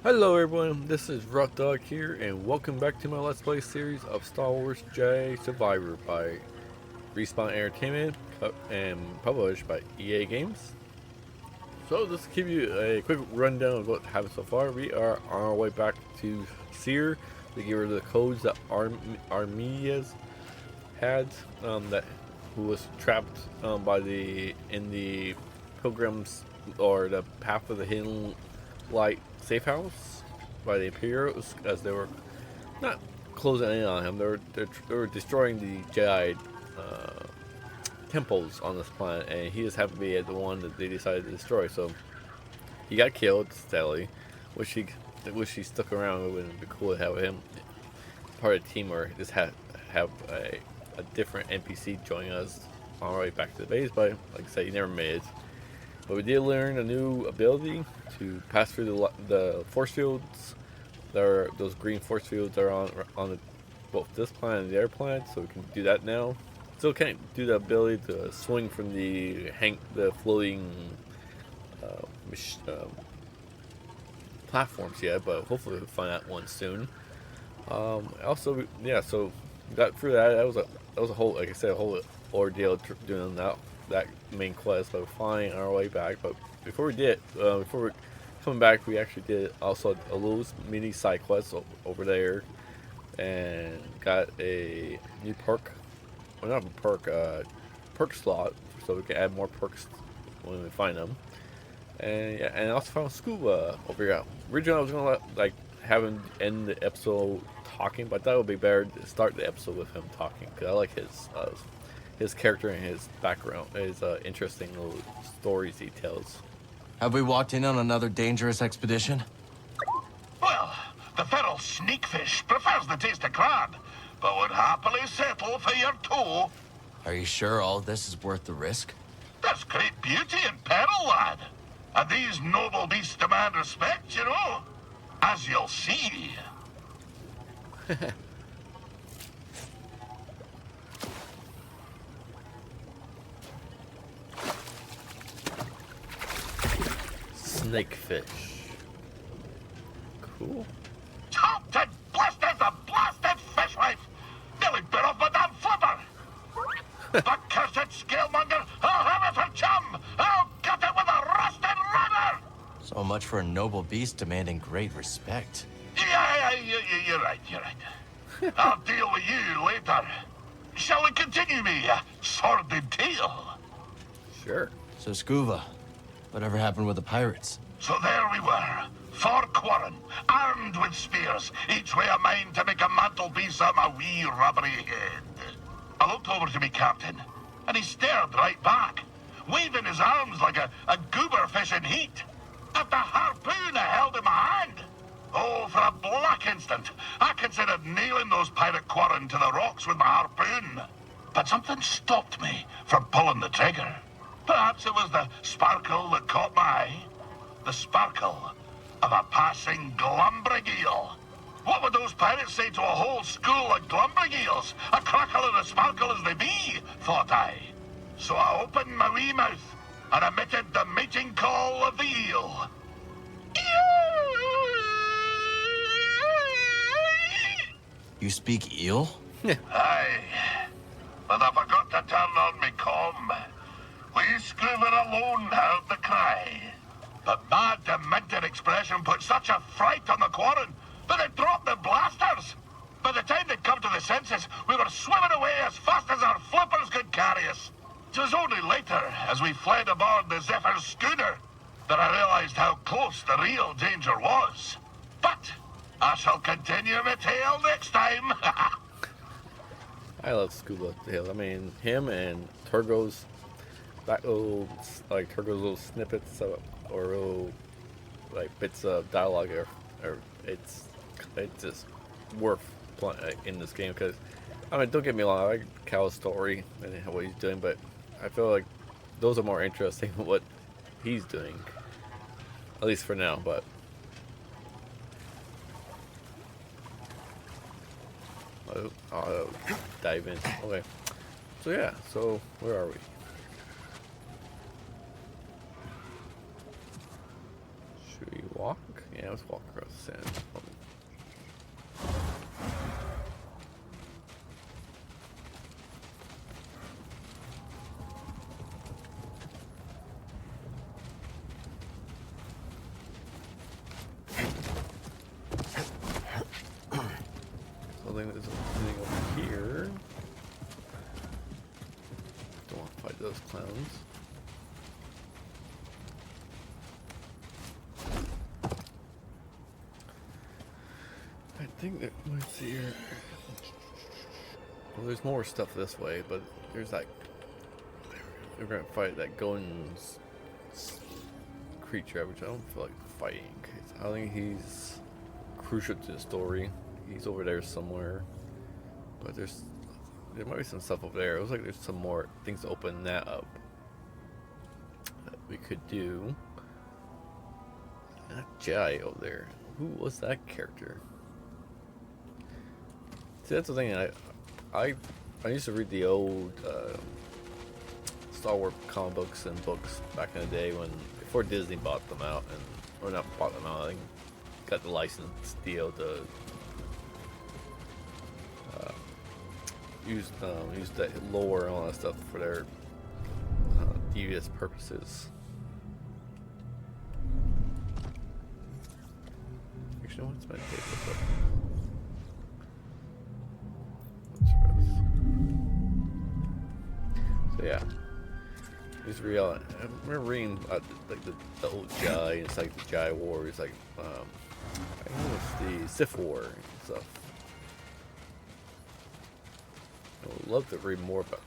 Hello everyone, this is Rough Dog here, and welcome back to my Let's Play series of Star Wars Jedi Survivor by Respawn Entertainment and published by EA Games. So just to give you a quick rundown of what happened so far, we are on our way back to Seer to give her the codes that Armenia's had, that who was trapped in the Pilgrims or the Path of the Hidden Light safe house by the Imperials, as they were not closing in on him. They were destroying the Jedi temples on this planet, and he just happened to be the one that they decided to destroy. So he got killed, sadly. Wish he stuck around. It would have been cool to have him part of the team, or just have a different NPC join us on our way back to the base. But like I said, he never made it. But we did learn a new ability to pass through the force fields. Those green force fields are on both this planet and the other planet, so we can do that now. Still can't do the ability to swing from the floating uh, uh, platforms yet, but hopefully we'll find that one soon. Also, yeah, so we got through that. That was a whole, like I said, a whole ordeal doing that main quest, but flying our way back. But before we did, before we coming back, we actually did also a little mini side quest over there, and got a new perk, well not a perk, perk slot, so we can add more perks when we find them. And yeah, and I also found Scuba over here. Originally, I was gonna have him end the episode talking, but I thought it would be better to start the episode with him talking, because I like his character and his background, his interesting little stories he tells. Have we walked in on another dangerous expedition? Well, the feral sneakfish prefers the taste of crab, but would happily settle for your toe. Are you sure all this is worth the risk? There's great beauty in peril, lad. And these noble beasts demand respect, you know. As you'll see. Snakefish. Cool. Chopped and blasted the blasted fishwife! Nearly bit off my damn flipper! But cursed scalemonger, I'll have it for chum! I'll cut it with a rusted rudder! So much for a noble beast demanding great respect. Yeah, you're right, you're right. I'll deal with you later. Shall we continue me sordid tale? Sure. So Scuba, whatever happened with the pirates? So there we were, 4 quarren, armed with spears, each way a mind to make a mantelpiece of my wee rubbery head. I looked over to me captain, and he stared right back, waving his arms like a goober fish in heat. At the harpoon I held in my hand. Oh, for a black instant, I considered nailing those pirate quarren to the rocks with my harpoon. But something stopped me from pulling the trigger. Perhaps it was the sparkle that caught my eye. The sparkle of a passing glumbrig eel. What would those pirates say to a whole school of glumbrig eels? A crackle and a sparkle as they be, thought I. So I opened my wee mouth and emitted the mating call of the eel. You speak eel? Aye, but I forgot to turn on me comm. Wee Scroover alone heard the cry. But my demented expression put such a fright on the quarren that they dropped the blasters. By the time they'd come to the senses, we were swimming away as fast as our flippers could carry us. It was only later, as we fled aboard the Zephyr's schooner, that I realized how close the real danger was. But I shall continue my tale next time. I love Scuba Tales. I mean, him and Turgo's Turgo's little snippets or little bits of dialogue or it's just worth playing in this game, because I mean, don't get me wrong, I like Cal's story and what he's doing, but I feel like those are more interesting than what he's doing, at least for now. But I'll dive in. Okay, so yeah, so where are we? Should we walk? Yeah, let's walk across the sand. I think there's something over here. Don't want to fight those clowns. I think that, let's see here. Well, there's more stuff this way, but there's that. We're gonna fight that golden creature, which I don't feel like fighting. I think he's crucial to the story. He's over there somewhere, but there might be some stuff over there. It looks like there's some more things to open that up that we could do. That Jedi over there. Who was that character? See, that's the thing. I used to read the old Star Wars comic books and books back in the day before Disney bought them out, or not bought them out. I think got the license deal to use that lore and all that stuff for their devious purposes. Actually, what's my take? So yeah, just real. I remember reading like the old Jedi. It's like the Jedi War. It's like I think it's the Sith War and stuff. I would love to read more about.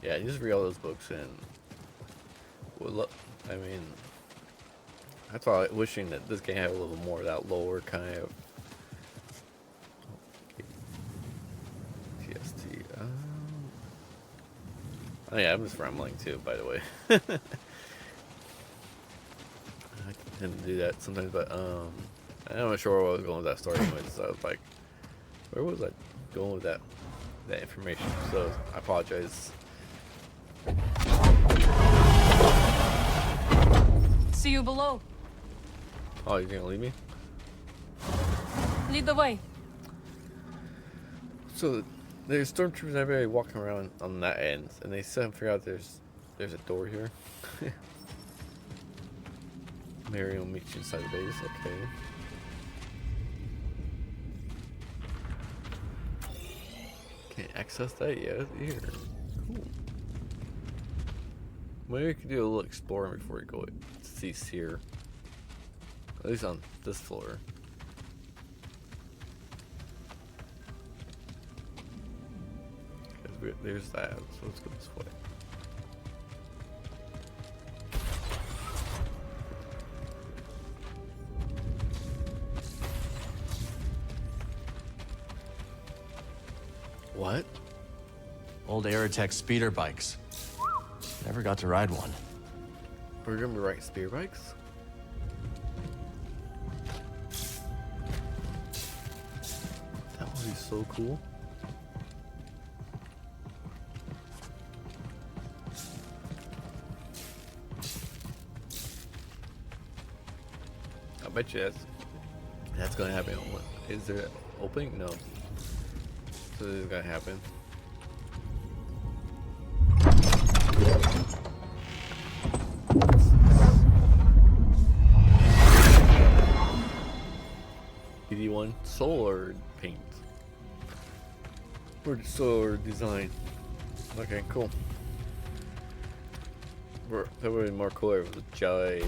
Yeah, just read all those books and I mean, that's why I'm wishing that this game had a little more of that lore kind of. TST. Oh yeah, I'm just rambling too, by the way. I tend to do that sometimes, but I'm not sure where I was going with that story anyway. So I was like, where was I going with that information? So I apologize. See you below. Oh, you're gonna leave me? Lead the way. So there's stormtroopers everybody walking around on that end, and they somehow figure out there's a door here. Mary will meet you inside the base. Okay. Can't access that yet. Here. Cool. Maybe we could do a little exploring before we go cease here. At least on this floor. There's that, so let's go this way. What? Old Aerotech speeder bikes. Never got to ride one. We're gonna be riding speeder bikes? That would be so cool. I bet you that's gonna happen. What, is there an opening? No. So this is gonna happen. PD1 solar paint. Or solar design. Okay, cool. That would be more cooler with a Jedi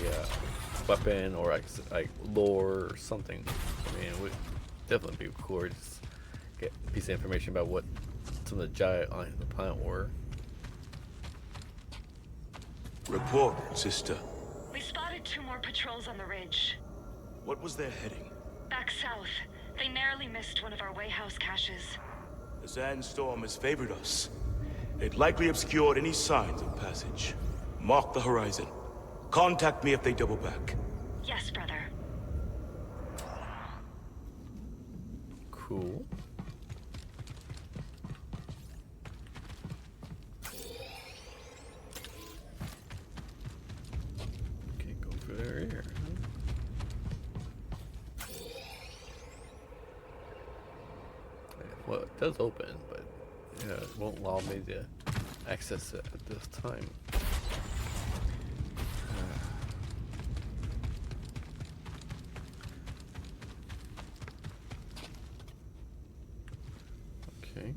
weapon or like lore or something. I mean, it would definitely be cooler to just get a piece of information about what some of the Jedi on the planet were. Report, sister. We spotted 2 more patrols on the ridge. What was their heading? Back south. They narrowly missed one of our wayhouse caches. The sandstorm has favored us. It likely obscured any signs of passage. Mark the horizon. Contact me if they double back. Yes, brother. Cool. Okay, go for there. Well, it does open, but yeah, it won't allow me to access it at this time. Okay.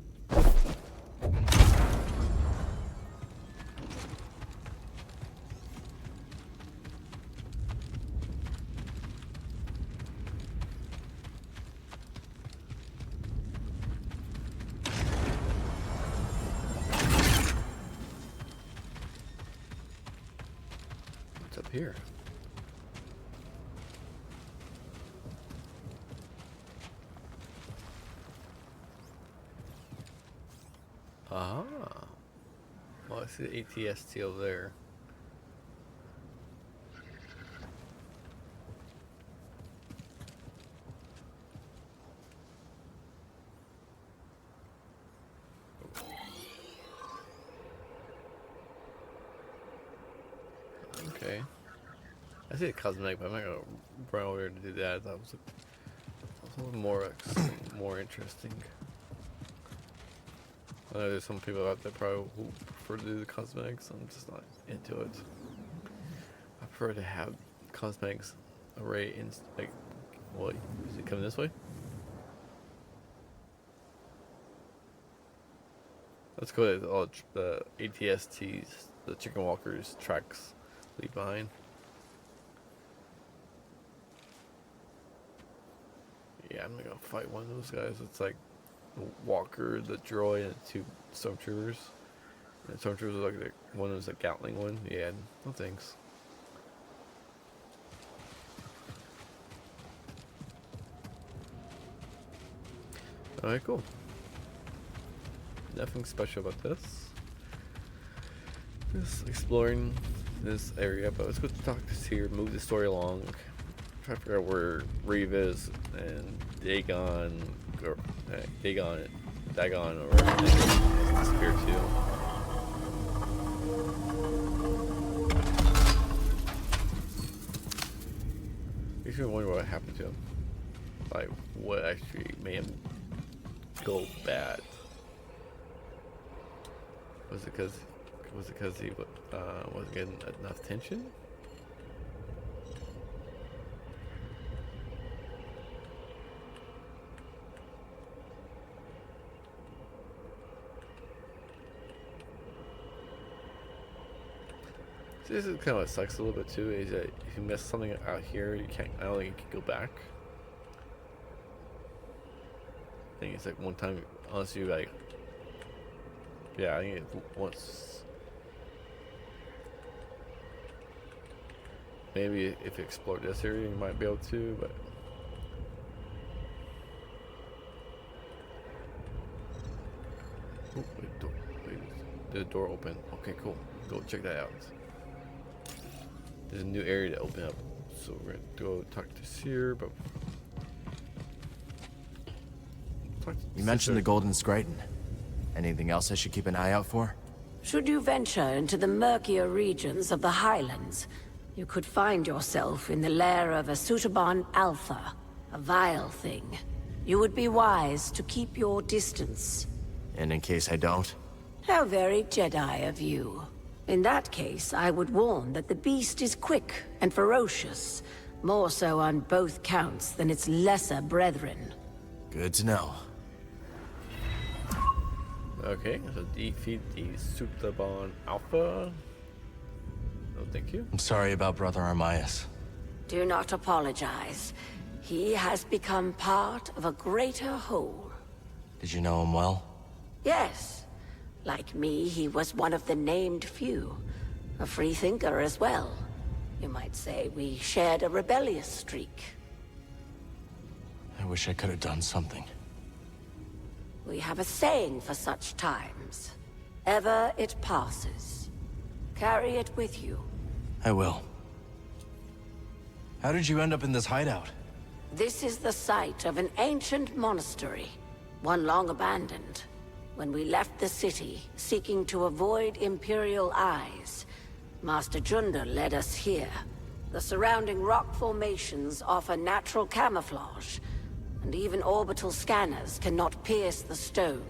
What's up here? Ah. Well, I see the ATST over there. Okay. I see a cosmetic, but I'm not gonna run over there to do that. That was a little more interesting. I know there's some people out there probably who prefer to do the cosmetics. I'm just not into it. I prefer to have cosmetics array in like. What is it coming this way? Let's go to all the ATSTs, the chicken walkers tracks leave behind. Yeah, I'm gonna go fight one of those guys. It's like the walker, the droid, and 2 stormtroopers. And the stormtroopers are like one was a Gatling one. Yeah, no thanks. Alright, cool. Nothing special about this. Just exploring this area, but let's go talk to Seer, move the story along. Try to figure out where Reeve is and Dagon, or Dagon, or disappeared too. Makes me wonder what happened to him. Like, what actually made him go bad? Was it because he wasn't getting enough attention? This is kind of what sucks a little bit too. Is that if you miss something out here, you can't. I don't think you can go back. I think it's like one time, unless you like. Yeah, I think it's once. Maybe if you explore this area, you might be able to, but. Oh, wait, did the door open? Okay, cool. Go check that out. There's a new area to open up, so we're gonna go talk to Seer, but. You mentioned the Golden Scryton. Anything else I should keep an eye out for? Should you venture into the murkier regions of the Highlands, you could find yourself in the lair of a Sutaban Alpha, a vile thing. You would be wise to keep your distance. And in case I don't? How very Jedi of you. In that case, I would warn that the beast is quick and ferocious, more so on both counts than its lesser brethren. Good to know. Okay, so defeat the Sutaban Alpha. No, thank you. I'm sorry about Brother Armias. Do not apologize. He has become part of a greater whole. Did you know him well? Yes. Like me, he was one of the named few. A free thinker as well. You might say we shared a rebellious streak. I wish I could have done something. We have a saying for such times. Ever it passes. Carry it with you. I will. How did you end up in this hideout? This is the site of an ancient monastery, one long abandoned. When we left the city, seeking to avoid Imperial eyes, Master Junda led us here. The surrounding rock formations offer natural camouflage, and even orbital scanners cannot pierce the stone.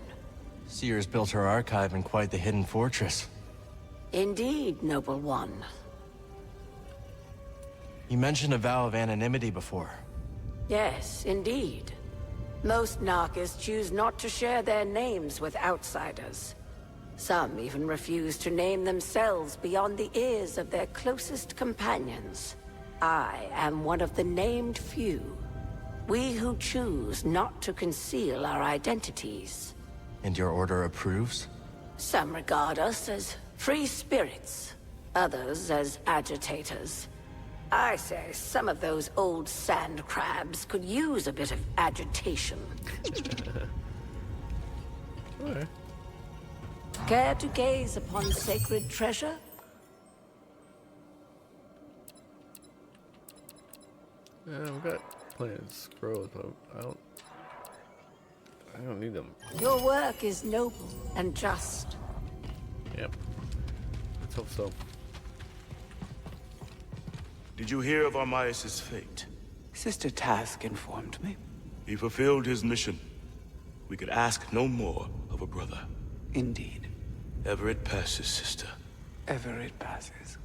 Seer's built her archive in quite the hidden fortress. Indeed, noble one. You mentioned a vow of anonymity before. Yes, indeed. Most Narcas choose not to share their names with outsiders. Some even refuse to name themselves beyond the ears of their closest companions. I am one of the named few. We who choose not to conceal our identities. And your order approves? Some regard us as free spirits, others as agitators. I say some of those old sand crabs could use a bit of agitation. Okay. Care to gaze upon sacred treasure? Yeah, I've got plenty of scrolls, but I don't need them. Your work is noble and just. Yep. Let's hope so. Did you hear of Armias' fate? Sister Task informed me. He fulfilled his mission. We could ask no more of a brother. Indeed. Ever it passes, sister. Ever it passes.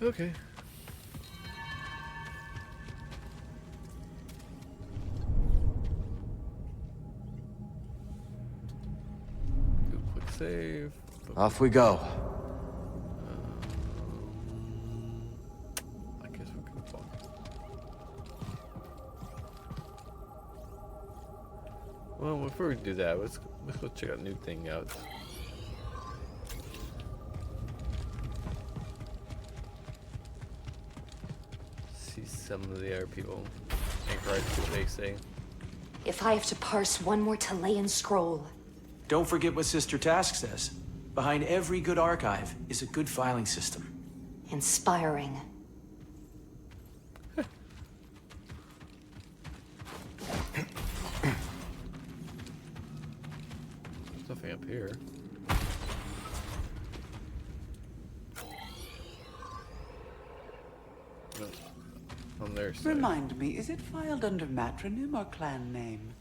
Okay. Do a quick save. Off we go. I guess we can fall. Well, before we do that, let's go check out new thing out. See some of the other people. Ain't right what they say. If I have to parse one more Talayan scroll. Don't forget what Sister Task says. Behind every good archive is a good filing system. Inspiring. There's nothing up here. No. On their side. Remind me, is it filed under matronym or clan name?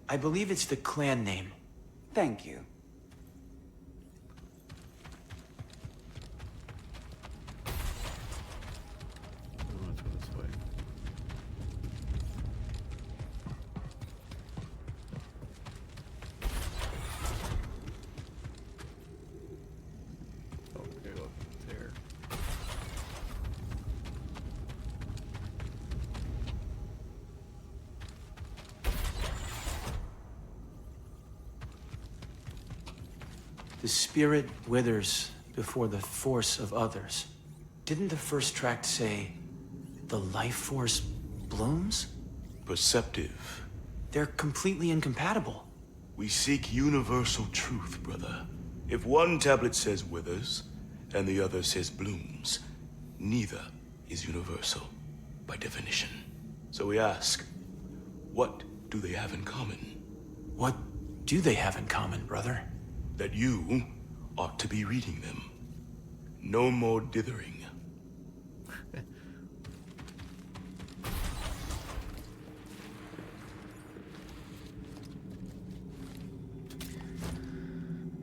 I believe it's the clan name. Thank you. Let's go this way. Okay, go there. The spirit withers before the force of others. Didn't the first tract say, the life force blooms? Perceptive. They're completely incompatible. We seek universal truth, brother. If one tablet says withers, and the other says blooms, neither is universal, by definition. So we ask, what do they have in common? What do they have in common, brother? That you ought to be reading them. No more dithering.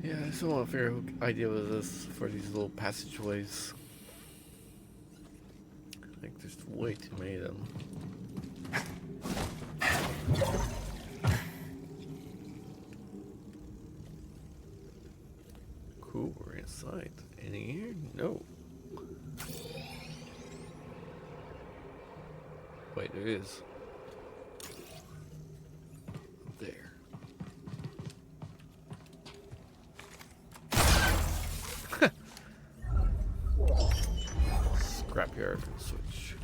Yeah, I still want to figure out what idea was this for these little passageways. I think there's way too many of them. Cool, we're inside. Any here? No. Wait, there is. There. here I can switch.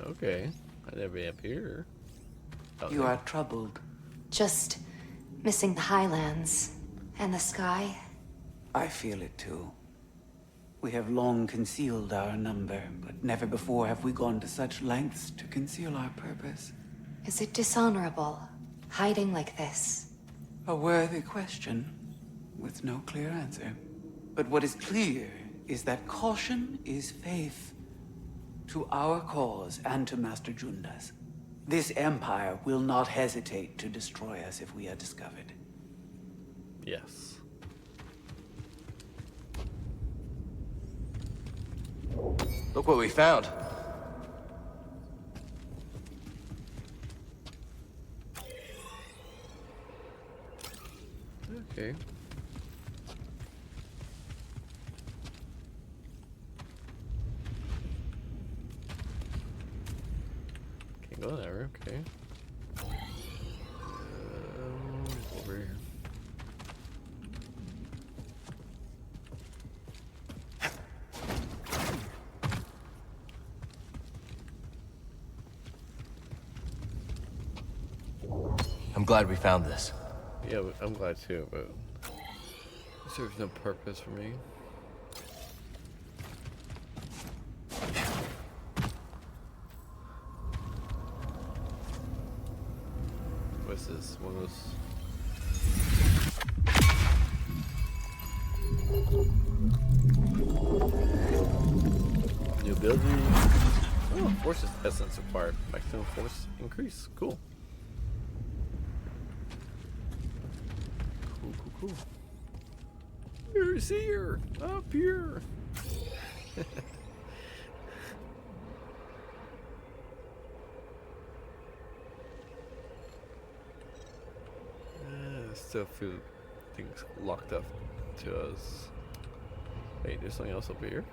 Okay, I'd never be up here. You are troubled. Just missing the highlands and the sky. I feel it too. We have long concealed our number, but never before have we gone to such lengths to conceal our purpose. Is it dishonorable, hiding like this? A worthy question, with no clear answer. But what is clear is that caution is faith. To our cause and to Master Junda's. This empire will not hesitate to destroy us if we are discovered. Yes. Look what we found. Okay. Can't go there, okay. Over here. I'm glad we found this. Yeah, I'm glad too, but it serves no purpose for me. What's this? One of those. New ability. Oh, force essence acquired. Maximum force increase. Cool. Cool. Here's here. Up here. Still feel things locked up to us. Wait, there's something else over here.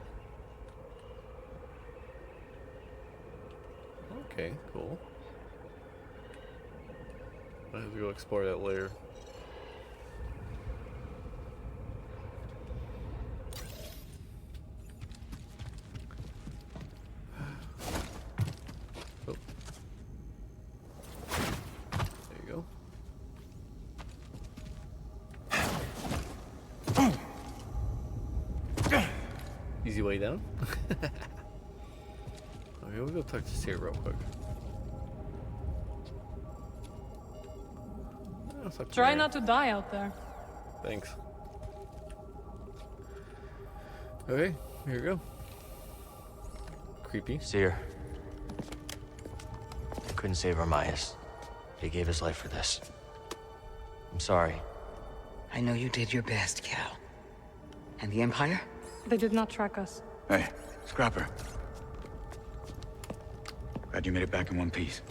Okay, cool. I have to go explore that later. Oh. There you go. Easy way down. Okay, we'll go touch this here real quick. Try not to die out there. Thanks. Okay, here we go. Creepy. Seer. I couldn't save Armias. He gave his life for this. I'm sorry. I know you did your best, Cal. And the Empire? They did not track us. Hey, Scrapper. Glad you made it back in one piece.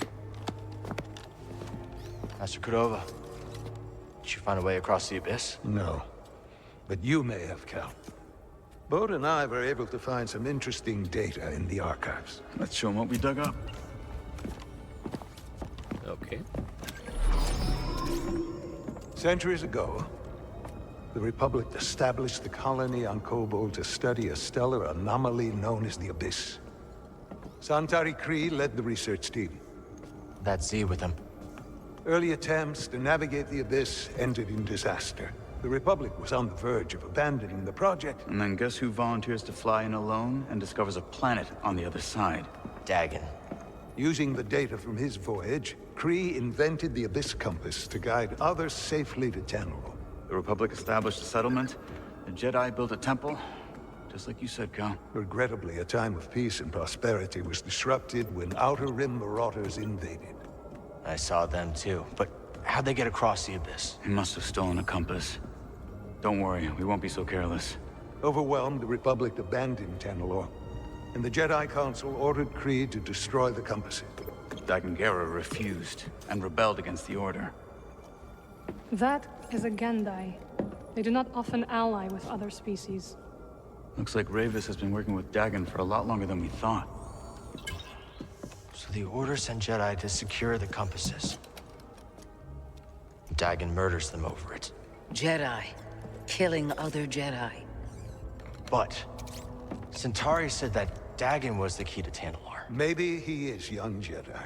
Master Cordova. Did you find a way across the abyss? No. But you may have, Cal. Bode and I were able to find some interesting data in the archives. Let's show them what we dug up. Okay. Centuries ago, the Republic established the colony on Kobol to study a stellar anomaly known as the Abyss. Santari Kree led the research team. That Z with him. Early attempts to navigate the Abyss ended in disaster. The Republic was on the verge of abandoning the project. And then guess who volunteers to fly in alone and discovers a planet on the other side? Dagon. Using the data from his voyage, Kree invented the Abyss Compass to guide others safely to Tenel. The Republic established a settlement. The Jedi built a temple. Just like you said, Cal. Regrettably, a time of peace and prosperity was disrupted when Outer Rim marauders invaded. I saw them too, but how'd they get across the abyss? He must have stolen a compass. Don't worry, we won't be so careless. Overwhelmed, the Republic abandoned Tenelor, and the Jedi Council ordered Kree to destroy the compasses. Dagon Gera refused, and rebelled against the Order. That is a Gendai. They do not often ally with other species. Looks like Ravis has been working with Dagon for a lot longer than we thought. So the Order sent Jedi to secure the compasses. Dagon murders them over it. Jedi. Killing other Jedi. But Centauri said that Dagon was the key to Tantalar. Maybe he is, young Jedi.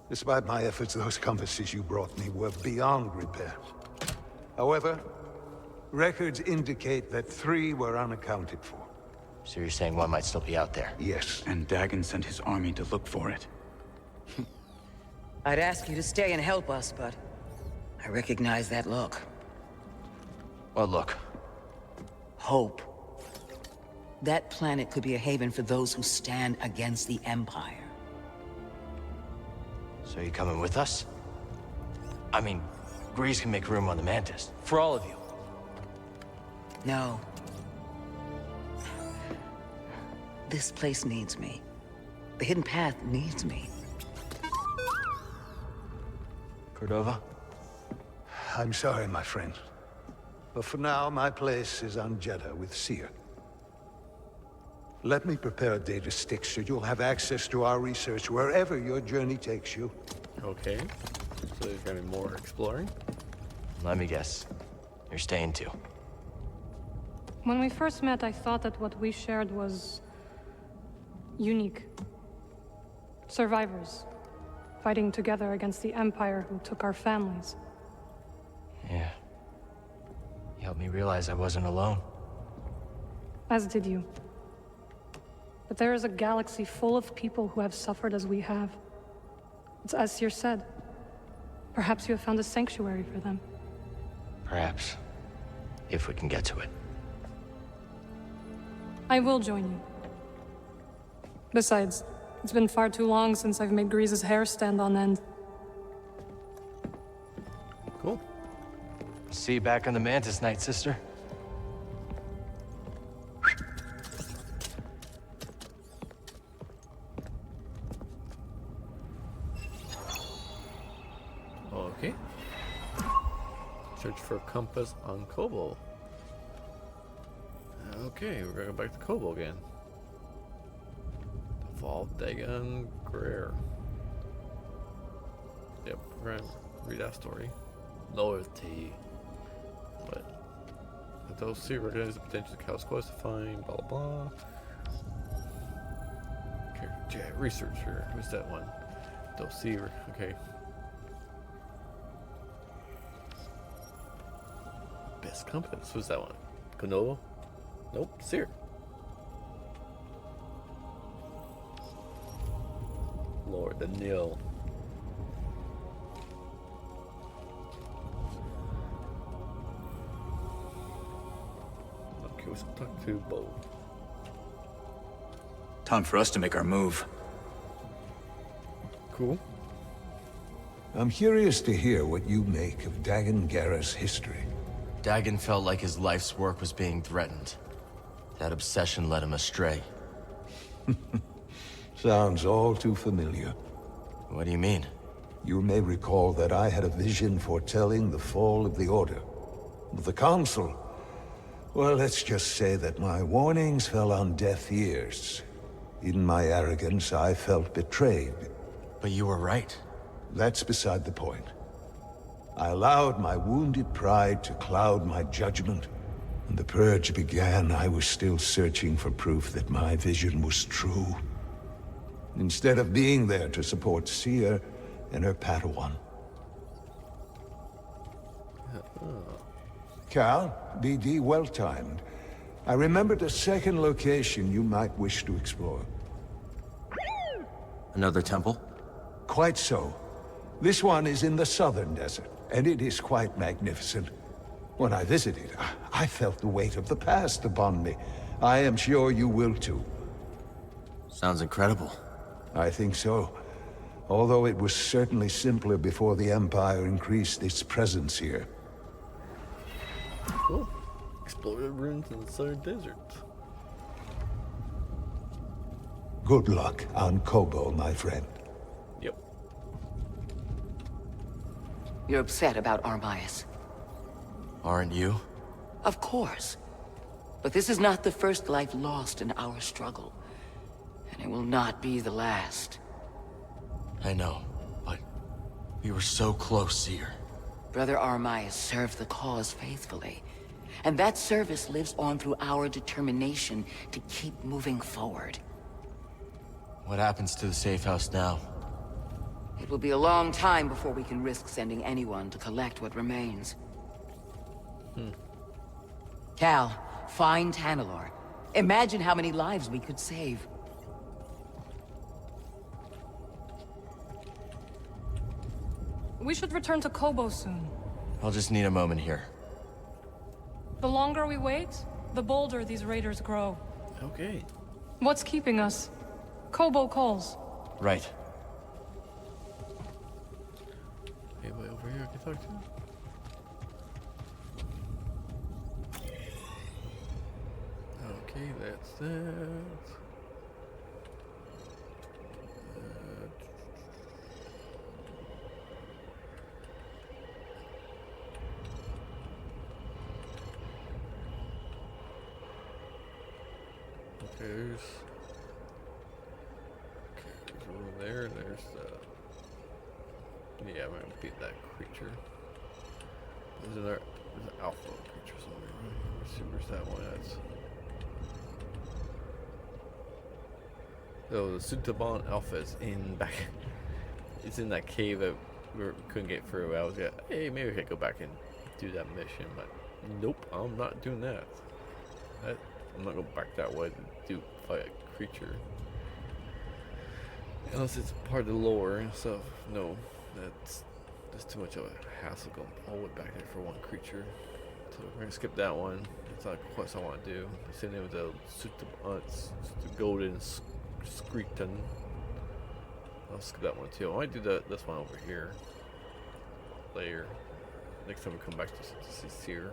Despite my efforts, those compasses you brought me were beyond repair. However, records indicate that 3 were unaccounted for. So you're saying one might still be out there? Yes. And Dagon sent his army to look for it. I'd ask you to stay and help us, but I recognize that look. What look? Hope. That planet could be a haven for those who stand against the Empire. So you coming with us? I mean, Grease can make room on the Mantis. For all of you. No. This place needs me. The Hidden Path needs me. Cordova? I'm sorry, my friend. But for now, my place is on Jeddah with Seer. Let me prepare a data stick so you'll have access to our research wherever your journey takes you. Okay. So there's gonna be more exploring? Let me guess. You're staying too. When we first met, I thought that what we shared was unique. Survivors, fighting together against the Empire who took our families. Yeah. You helped me realize I wasn't alone. As did you. But there is a galaxy full of people who have suffered as we have. It's as Seer said. Perhaps you have found a sanctuary for them. Perhaps. If we can get to it. I will join you. Besides, it's been far too long since I've made Grease's hair stand on end. Cool. See you back on the Mantis, Night Sister. Okay. Search for compass on Kobo. Okay, we're gonna go back to Kobo again. Vault Dagon Greer. Yep, we're gonna read that story. Loyalty. But those two recognize the potential of Cal's quest to find blah blah blah. Okay, yeah, researcher. Who's that one? Dossier. Okay. Best compass. Who's that one? Konoha? Nope. Seer. Lord the Nil. Okay, let's talk to Bo. Time for us to make our move. Cool. I'm curious to hear what you make of Dagon Gera's history. Dagon felt like his life's work was being threatened. That obsession led him astray. Sounds all too familiar. What do you mean? You may recall that I had a vision foretelling the fall of the Order. But the Council... well, let's just say that my warnings fell on deaf ears. In my arrogance, I felt betrayed. But you were right. That's beside the point. I allowed my wounded pride to cloud my judgment. When the Purge began, I was still searching for proof that my vision was true. Instead of being there to support Seer and her Padawan. Cal, BD, well-timed. I remembered a second location you might wish to explore. Another temple? Quite so. This one is in the southern desert, and it is quite magnificent. When I visited, I felt the weight of the past upon me. I am sure you will too. Sounds incredible. I think so. Although it was certainly simpler before the Empire increased its presence here. Cool. Explore the ruins in the southern desert. Good luck on Kobo, my friend. Yep. You're upset about Armias. Aren't you? Of course. But this is not the first life lost in our struggle. And it will not be the last. I know, but we were so close, Seer. Brother Armai has served the cause faithfully. And that service lives on through our determination to keep moving forward. What happens to the safe house now? It will be a long time before we can risk sending anyone to collect what remains. Cal, find Tanalor. Imagine how many lives we could save. We should return to Kobo soon. I'll just need a moment here. The longer we wait, the bolder these raiders grow. Okay. What's keeping us? Kobo calls. Right. Anybody over here I can talk to? Okay, that's that. There's a room there, and there's yeah, I'm gonna beat that creature. There's an alpha creature somewhere. Let's see, where's that one at? So the Sutabon Alpha is in back. It's in that cave that we couldn't get through. I was like, hey, maybe we could go back and do that mission, but nope, I'm not doing that. I'm not going back that way to fight a creature. Unless it's part of the lore and stuff. No, that's too much of a hassle going all the way back there for one creature. So we're going to skip that one. It's not a quest I want to do. The same name with the Golden Screeton. I'll skip that one too. I might do this one over here later. Next time we come back to see Seer.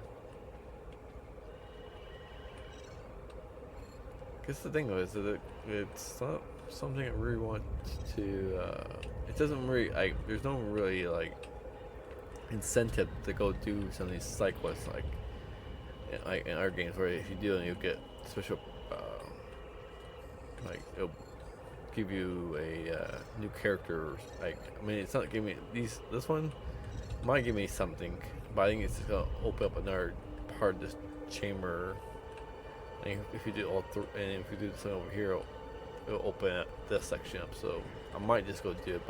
I guess the thing is that it's not something I really want to. It doesn't really. There's no really like incentive to go do some of these side quests like in our games, where if you do it, you'll get special. Like it'll give you a new character. Like I mean, it's not giving me this one might give me something, but I think it's gonna open up another part of this chamber. And if you do and if you do something over here, it'll open up this section up. So I might just go do it,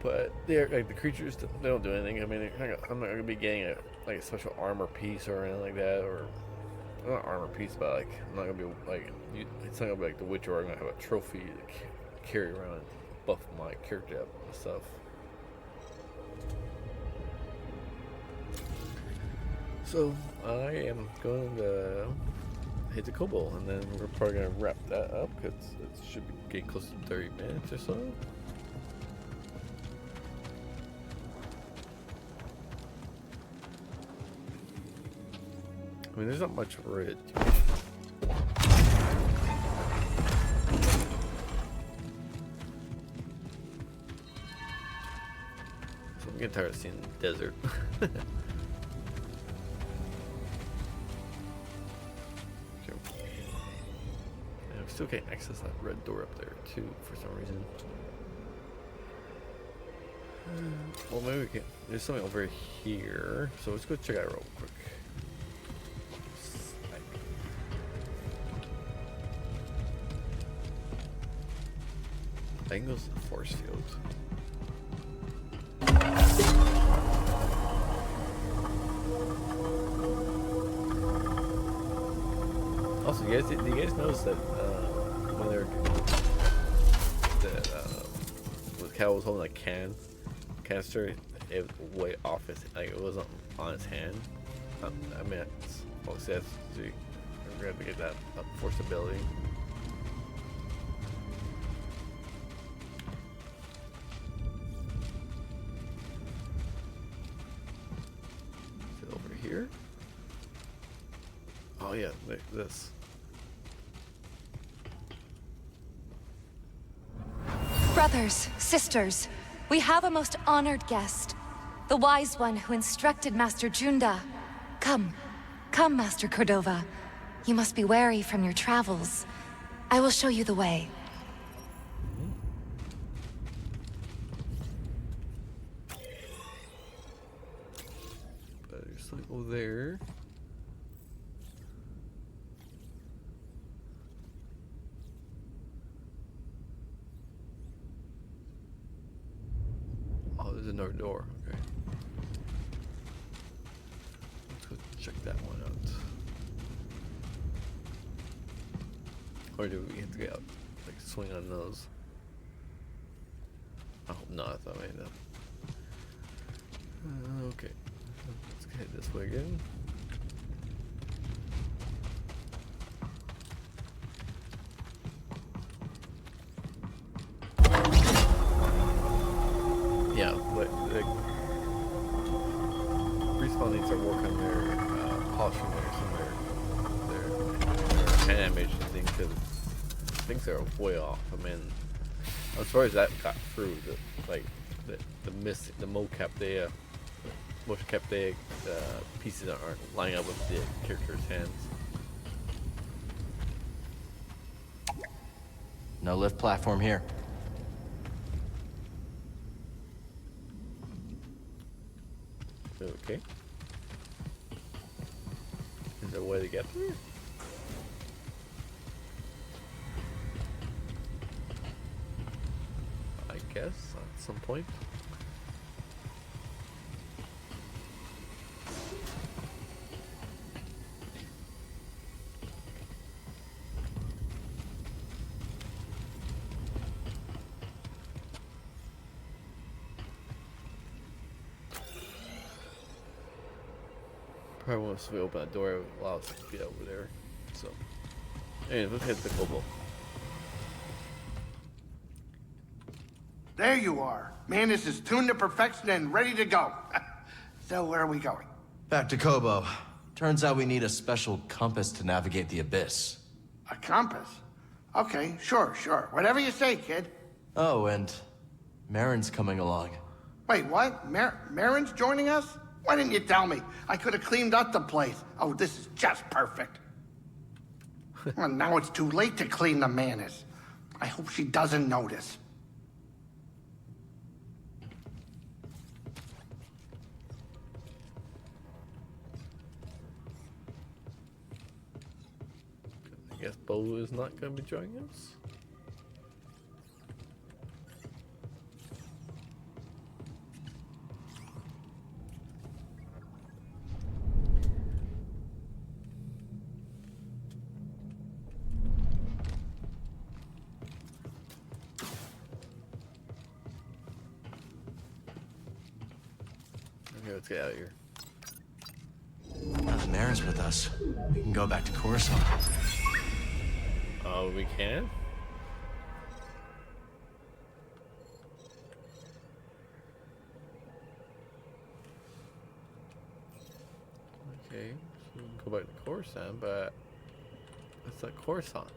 but they're like the creatures. They don't do anything. I mean, I'm not gonna be getting a special armor piece or anything like that, or not armor piece, but like I'm not gonna be like it's not gonna be like The Witcher. Where I'm gonna have a trophy to carry around and buff my character up and stuff. So I am going to hit the Kobo, and then we're probably going to wrap that up because it should be getting close to 30 minutes or so. I mean, there's not much for it. So I'm getting tired of seeing the desert. Still can't access that red door up there too for some reason. Well, maybe we can. There's something over here, so let's go check it out real quick. I think it goes to the force field. Also, do you guys notice that when they're when Cal was holding a canister, it was way off it wasn't on his hand. I mean, obviously we're gonna have to get that up for stability. Is it over here? Oh yeah, this. Brothers, sisters, we have a most honored guest. the wise one who instructed Master Junda. Come, come, Master Cordova. You must be wary from your travels. I will show you the way. Better cycle there. Oh, there's another door. Okay. Let's go check that one out. Or do we have to get out, like swing on those? I hope not. I mean, okay. Let's head this way again. Yeah, but like, Respawn needs to work on their polishing their animation thing, because things are way off. I mean, as far as that got through, the mocap pieces aren't lining up with the character's hands. No lift platform here. Okay. Is there a way to get there? I guess at some point. Probably once we open that door, it will allow us to get over there. So, anyway, let's hit the Kobo. There you are. Manus is tuned to perfection and ready to go. So where are we going? Back to Kobo. Turns out we need a special compass to navigate the abyss. A compass? Okay, sure. Whatever you say, kid. Oh, and Marin's coming along. Wait, what? Marin's joining us? Why didn't you tell me? I could have cleaned up the place. Oh, this is just perfect. Well, now it's too late to clean the Manus. I hope she doesn't notice. I guess Bo is not going to be joining us. Okay, let's get out of here. Now that Marin's with us, we can go back to Coruscant. Oh, we can? Okay, so we can go back to Coruscant, but it's like Coruscant.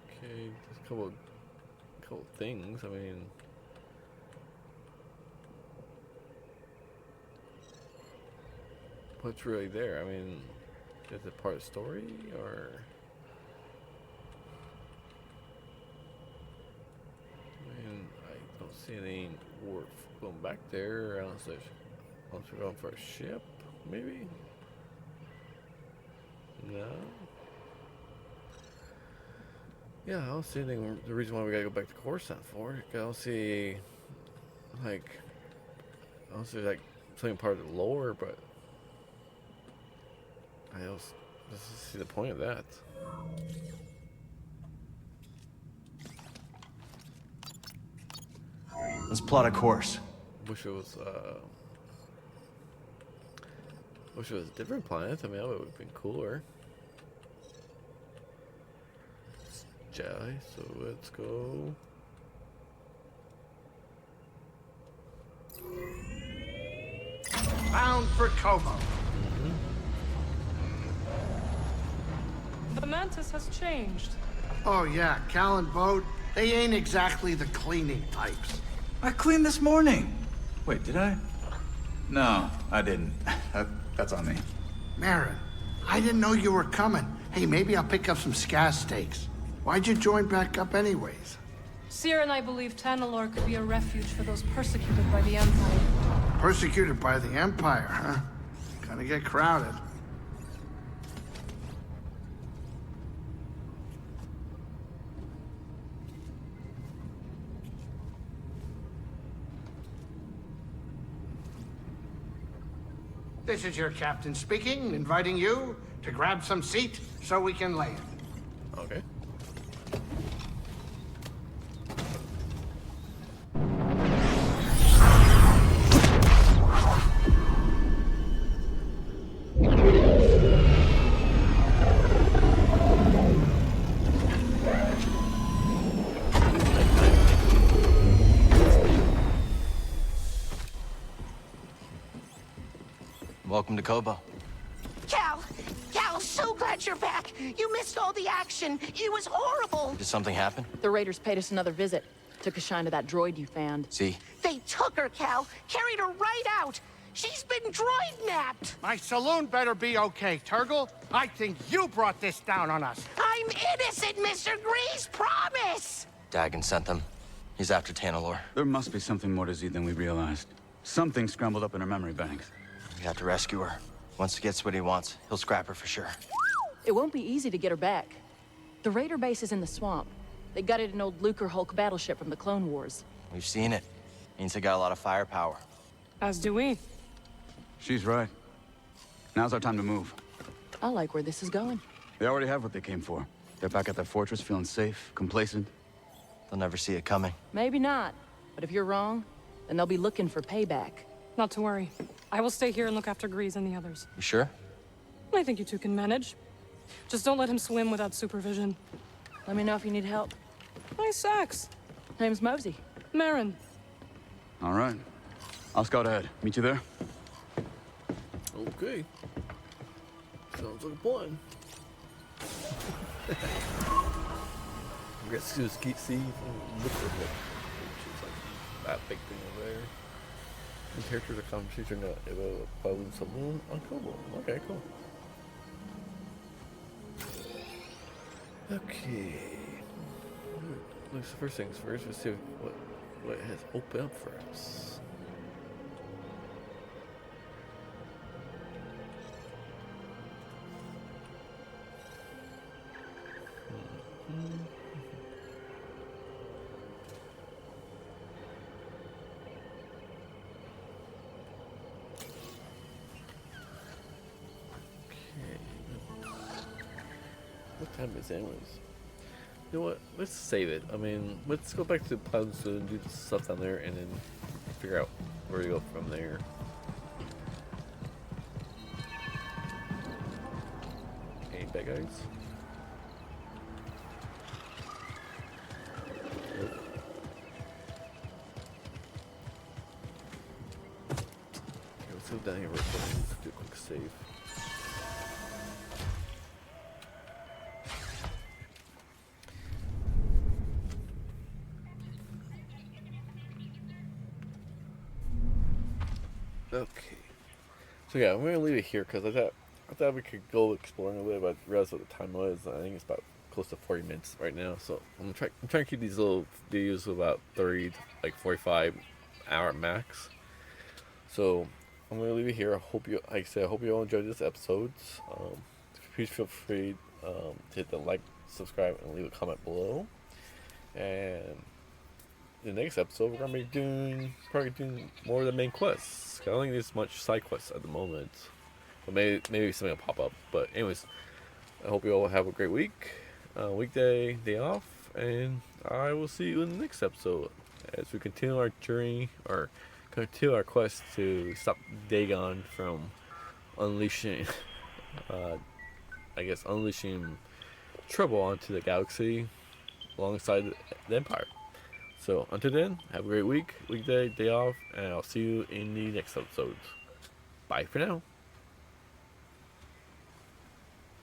Okay, just a couple things. I mean, what's really there? I mean, is it part of the story, or? I mean, I don't see any worth going back there unless we're going for a ship, maybe? No? Yeah, I don't see anything. The reason why we gotta go back to Coruscant for. I don't see, like, something part of the lore, but I don't see the point of that. Let's plot a course. Wish it was a different planet. I mean, that would have been cooler. It's Jedi, so let's go. Bound for Kobo. The Mantis has changed. Oh yeah, Cal and Bode, They ain't exactly the cleaning types. I cleaned this morning. Wait, did I? No, I didn't. That's on me. Marin, I didn't know you were coming. Hey, maybe I'll pick up some scat steaks. Why'd you join back up anyways? Seer and I believe Tanalor could be a refuge for those persecuted by the Empire. Persecuted by the Empire, huh? Gonna get crowded. This is your captain speaking, inviting you to grab some seat so we can land. Okay. Welcome to Kobo. Cal, so glad you're back. You missed all the action. It was horrible. Did something happen? The Raiders paid us another visit. Took a shine to that droid you found. See? They took her, Cal. Carried her right out. She's been droid-napped. My saloon better be okay, Turgle. I think you brought this down on us. I'm innocent, Mr. Grease. Promise. Dagon sent them. He's after Tanalor. There must be something more to Z than we realized. Something scrambled up in her memory banks. We have to rescue her. Once he gets what he wants, he'll scrap her for sure. It won't be easy to get her back. The Raider base is in the swamp. They gutted an old Lucre Hulk battleship from the Clone Wars. We've seen it. Means they got a lot of firepower. As do we. She's right. Now's our time to move. I like where this is going. They already have what they came for. They're back at their fortress, feeling safe, complacent. They'll never see it coming. Maybe not. But if you're wrong, then they'll be looking for payback. Not to worry. I will stay here and look after Grease and the others. You sure? I think you two can manage. Just don't let him swim without supervision. Let me know if you need help. Nice axe. Name's Mosey. Marin. All right. I'll scout ahead. Meet you there? Okay. Sounds like a plan. I guess you just keep seeing look at it. Which is like that big thing over there. And characters are conversation about Balloon Saloon on Kobo. Okay, cool. Okay. Let's first things first. Let's see what has opened up for us. What time is it anyways? You know what? Let's save it. I mean, let's go back to the Plaza and do the stuff down there and then figure out where to go from there. Any bad guys? Nope. Okay, let's go down here real quick and do a quick save. Okay, so yeah, I'm gonna leave it here because I thought we could go exploring a bit, but I realized what the time was. I think it's about close to 40 minutes right now. So I'm trying to keep these little videos about 30 to like 45 hour max. So I'm gonna leave it here. I hope you, like I said, I hope you all enjoyed this episode. Please feel free to hit the like, subscribe, and leave a comment below. And the next episode, we're gonna be probably doing more of the main quests. I don't think there's much side quests at the moment, but maybe something will pop up. But anyways, I hope you all have a great week, weekday, day off, and I will see you in the next episode as we continue our journey or continue our quest to stop Dagon from unleashing, unleashing trouble onto the galaxy alongside the Empire. So until then, have a great week, weekday, day off, and I'll see you in the next episode. Bye for now.